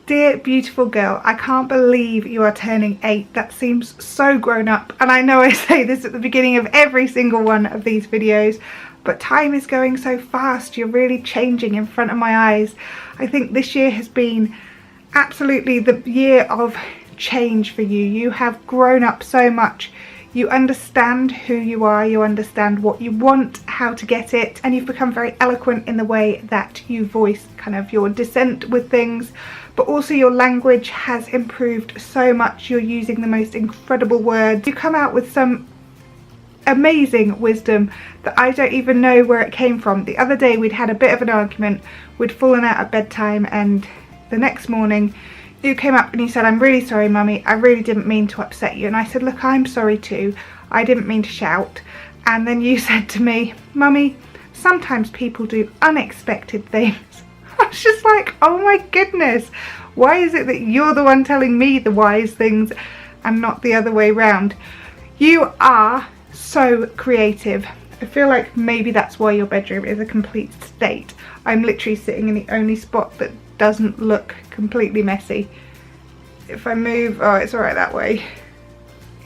Dear beautiful girl, I can't believe you are turning 8. That seems so grown up, and I know I say this at the beginning of every single one of these videos, but time is going so fast. You're really changing in front of my eyes. I think this year has been absolutely the year of change for you. You have grown up so much. You understand who you are, you understand what you want, how to get it, and you've become very eloquent in the way that you voice kind of your dissent with things, but also your language has improved so much. You're using the most incredible words. You come out with some amazing wisdom that I don't even know where it came from. The other day we'd had a bit of an argument, we'd fallen out at bedtime, and the next morning you came up and you said, "I'm really sorry, Mummy, I really didn't mean to upset you." And I said, "Look, I'm sorry too, I didn't mean to shout." And then you said to me, "Mummy, sometimes people do unexpected things." I was just like, oh my goodness, why is it that you're the one telling me the wise things and not the other way round? You are so creative. I feel like maybe that's why your bedroom is a complete state. I'm literally sitting in the only spot that doesn't look completely messy. If I move, oh, it's all right that way.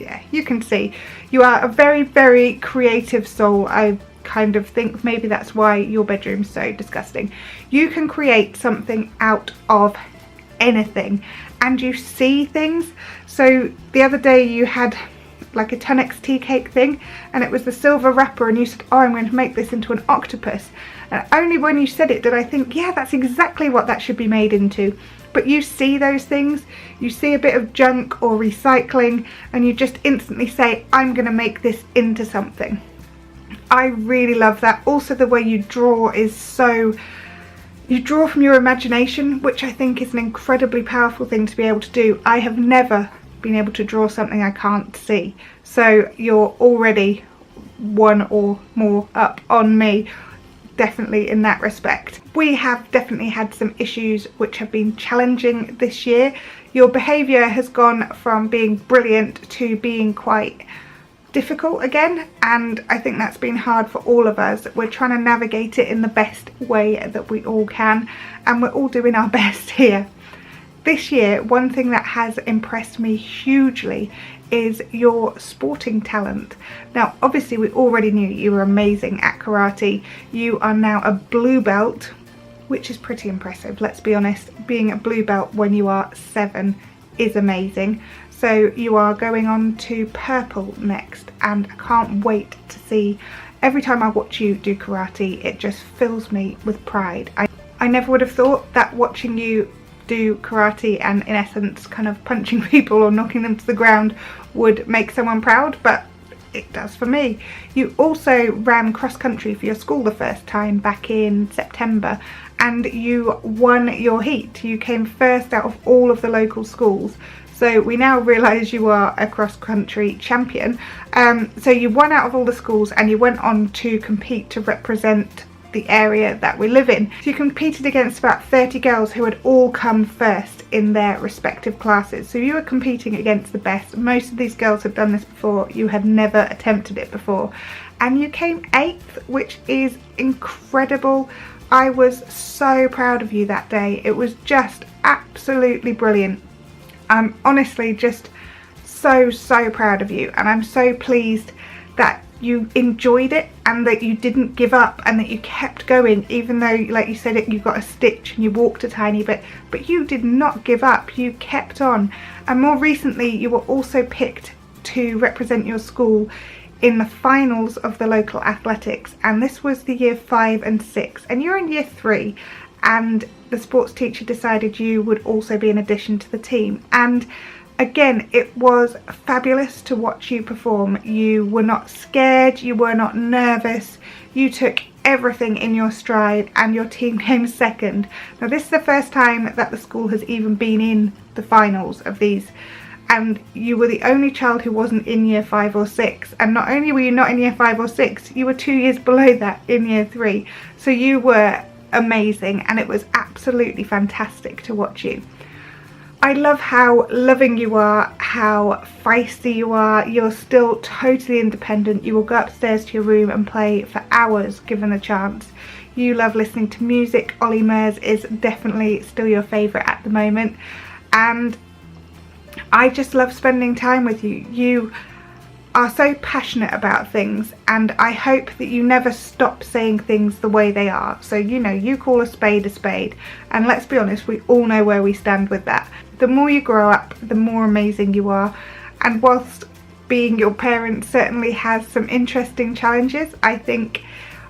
Yeah, you can see you are a very, very creative soul. I kind of think maybe that's why your bedroom's so disgusting. You can create something out of anything, and you see things. So the other day you had like a 10x tea cake thing, and it was the silver wrapper, and you said, "Oh, I'm going to make this into an octopus." And only when you said it did I think, yeah, that's exactly what that should be made into. But you see those things, you see a bit of junk or recycling, and you just instantly say, "I'm going to make this into something." I really love that. Also, the way you draw is so, you draw from your imagination, which I think is an incredibly powerful thing to be able to do. I have never been able to draw something I can't see, so you're already one or more up on me, definitely in that respect. We have definitely had some issues which have been challenging this year. Your behaviour has gone from being brilliant to being quite difficult again, and I think that's been hard for all of us. We're trying to navigate it in the best way that we all can, and we're all doing our best here. This year, one thing that has impressed me hugely is your sporting talent. Now, obviously we already knew you were amazing at karate. You are now a blue belt, which is pretty impressive, let's be honest. Being a blue belt when you are 7 is amazing. So you are going on to purple next, and I can't wait to see. Every time I watch you do karate, it just fills me with pride. I never would have thought that watching you do karate and in essence kind of punching people or knocking them to the ground would make someone proud, but it does for me. You also ran cross country for your school the first time back in September, and you won your heat. You came first out of all of the local schools. So we now realise you are a cross-country champion. So you won out of all the schools, and you went on to compete to represent the area that we live in. So you competed against about 30 girls who had all come first in their respective classes. So you were competing against the best. Most of these girls had done this before. You had never attempted it before. And you came 8th, which is incredible. I was so proud of you that day. It was just absolutely brilliant. I'm honestly just so proud of you, and I'm so pleased that you enjoyed it and that you didn't give up and that you kept going, even though, like you said, you got a stitch and you walked a tiny bit, but you did not give up. You kept on. And more recently you were also picked to represent your school in the finals of the local athletics, and this was the year 5 and 6, and you're in year 3, and the sports teacher decided you would also be an addition to the team. And again, it was fabulous to watch you perform. You were not scared, you were not nervous, you took everything in your stride, and your team came second. Now this is the first time that the school has even been in the finals of these, and you were the only child who wasn't in year 5 or 6, and not only were you not in year 5 or 6, you were 2 years below that in year 3. So you were amazing, and it was absolutely fantastic to watch you. I love how loving you are, how feisty you are. You're still totally independent. You will go upstairs to your room and play for hours given a chance. You love listening to music. Ollie Murs is definitely still your favourite at the moment. And I just love spending time with you. You are so passionate about things, and I hope that you never stop saying things the way they are. So, you know, you call a spade, and let's be honest, we all know where we stand with that. The more you grow up, the more amazing you are, and whilst being your parent certainly has some interesting challenges, I think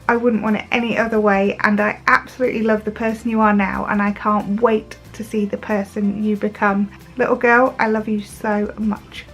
I wouldn't want it any other way, and I absolutely love the person you are now, and I can't wait to see the person you become. Little girl, I love you so much.